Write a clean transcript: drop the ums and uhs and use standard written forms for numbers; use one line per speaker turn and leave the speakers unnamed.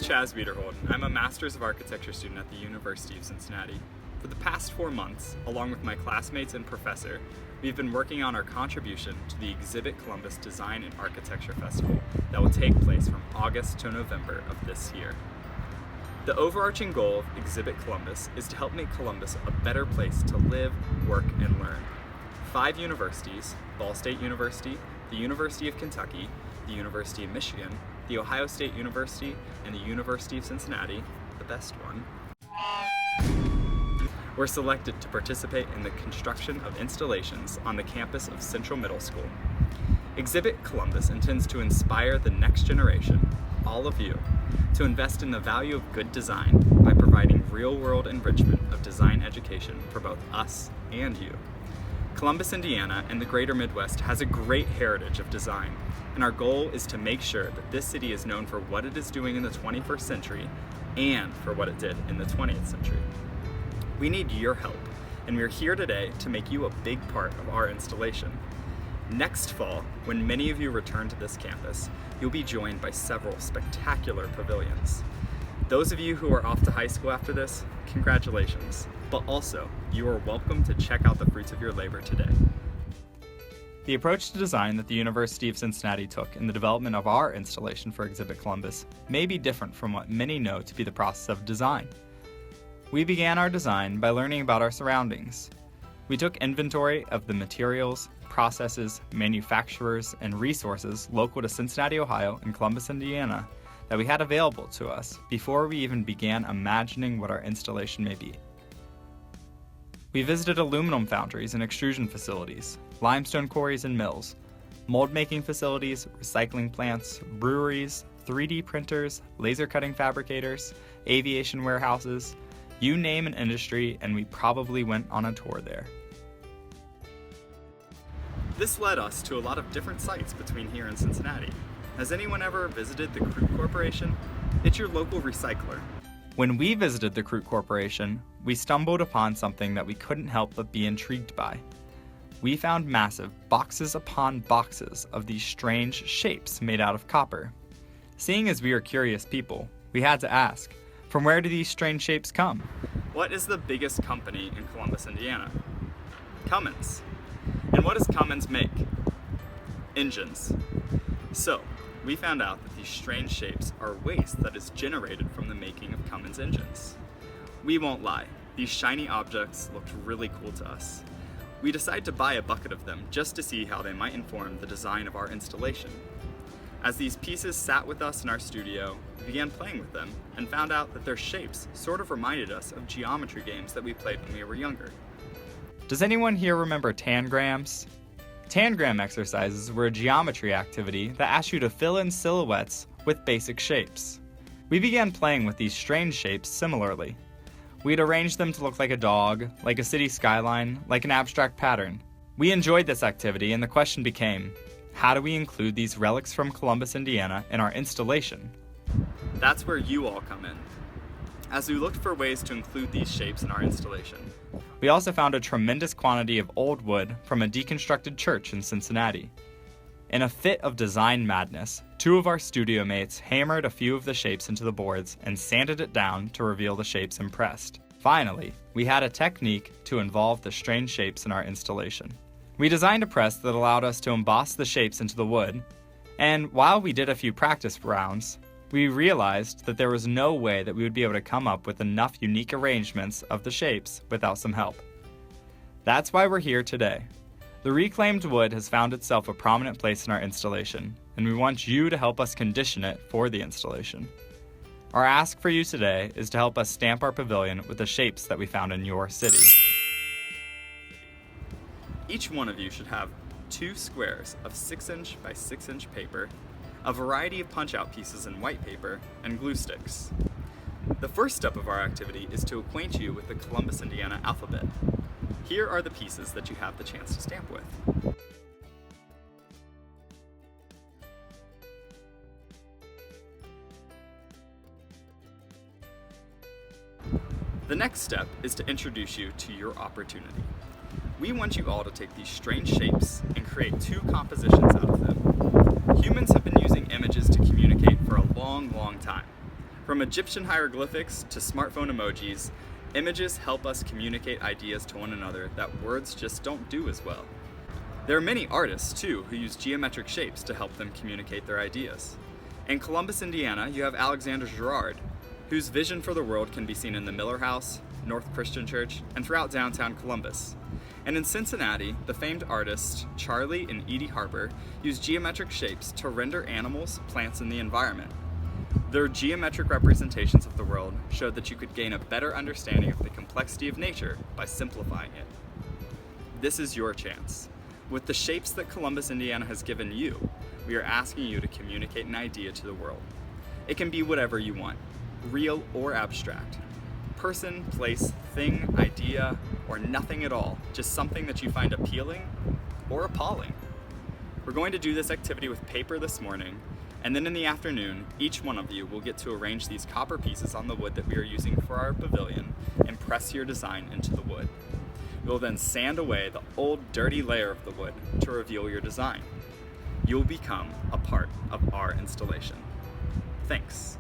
Chaz Wiederholden. I'm a Master's of Architecture student at the University of Cincinnati. For the past 4 months, along with my classmates and professor, we've been working on our contribution to the Exhibit Columbus Design and Architecture Festival that will take place from August to November of this year. The overarching goal of Exhibit Columbus is to help make Columbus a better place to live, work, and learn. 5 universities, Ball State University, the University of Kentucky, the University of Michigan, the Ohio State University, and the University of Cincinnati, the best one, were selected to participate in the construction of installations on the campus of Central Middle School. Exhibit Columbus intends to inspire the next generation, all of you, to invest in the value of good design by providing real-world enrichment of design education for both us and you. Columbus, Indiana, and the greater Midwest has a great heritage of design, and our goal is to make sure that this city is known for what it is doing in the 21st century and for what it did in the 20th century. We need your help, and we're here today to make you a big part of our installation. Next fall, when many of you return to this campus, you'll be joined by several spectacular pavilions. Those of you who are off to high school after this, congratulations. But also, you are welcome to check out the fruits of your labor today. The approach to design that the University of Cincinnati took in the development of our installation for Exhibit Columbus may be different from what many know to be the process of design. We began our design by learning about our surroundings. We took inventory of the materials, processes, manufacturers, and resources local to Cincinnati, Ohio, and Columbus, Indiana that we had available to us before we even began imagining what our installation may be. We visited aluminum foundries and extrusion facilities, limestone quarries and mills, mold-making facilities, recycling plants, breweries, 3D printers, laser cutting fabricators, aviation warehouses. You name an industry, and we probably went on a tour there. This led us to a lot of different sites between here and Cincinnati. Has anyone ever visited the Kroot Corporation? It's your local recycler. When we visited the Kroot Corporation, we stumbled upon something that we couldn't help but be intrigued by. We found massive boxes upon boxes of these strange shapes made out of copper. Seeing as we are curious people, we had to ask, from where do these strange shapes come? What is the biggest company in Columbus, Indiana? Cummins. And what does Cummins make? Engines. So, we found out that these strange shapes are waste that is generated from the making of Cummins engines. We won't lie, these shiny objects looked really cool to us. We decided to buy a bucket of them just to see how they might inform the design of our installation. As these pieces sat with us in our studio, we began playing with them and found out that their shapes sort of reminded us of geometry games that we played when we were younger. Does anyone here remember tangrams? Tangram exercises were a geometry activity that asked you to fill in silhouettes with basic shapes. We began playing with these strange shapes similarly. We'd arrange them to look like a dog, like a city skyline, like an abstract pattern. We enjoyed this activity, and the question became, how do we include these relics from Columbus, Indiana in our installation? That's where you all come in. As we looked for ways to include these shapes in our installation, we also found a tremendous quantity of old wood from a deconstructed church in Cincinnati. In a fit of design madness, 2 of our studio mates hammered a few of the shapes into the boards and sanded it down to reveal the shapes impressed. Finally, we had a technique to involve the strange shapes in our installation. We designed a press that allowed us to emboss the shapes into the wood, and while we did a few practice rounds, we realized that there was no way that we would be able to come up with enough unique arrangements of the shapes without some help. That's why we're here today. The reclaimed wood has found itself a prominent place in our installation, and we want you to help us condition it for the installation. Our ask for you today is to help us stamp our pavilion with the shapes that we found in your city. Each one of you should have 2 squares of 6-inch by 6-inch paper, a variety of punch-out pieces in white paper, and glue sticks. The first step of our activity is to acquaint you with the Columbus, Indiana alphabet. Here are the pieces that you have the chance to stamp with. The next step is to introduce you to your opportunity. We want you all to take these strange shapes and create 2 compositions out of them. Humans have been using images to communicate for a long, long time. From Egyptian hieroglyphics to smartphone emojis, images help us communicate ideas to one another that words just don't do as well. There are many artists, too, who use geometric shapes to help them communicate their ideas. In Columbus, Indiana, you have Alexander Girard, whose vision for the world can be seen in the Miller House, North Christian Church, and throughout downtown Columbus. And in Cincinnati, the famed artists Charlie and Edie Harper use geometric shapes to render animals, plants, and the environment. Their geometric representations of the world showed that you could gain a better understanding of the complexity of nature by simplifying it. This is your chance. With the shapes that Columbus, Indiana has given you, we are asking you to communicate an idea to the world. It can be whatever you want, real or abstract. Person, place, thing, idea, or nothing at all, just something that you find appealing or appalling. We're going to do this activity with paper this morning, and then in the afternoon, each one of you will get to arrange these copper pieces on the wood that we are using for our pavilion and press your design into the wood. You will then sand away the old dirty layer of the wood to reveal your design. You will become a part of our installation. Thanks.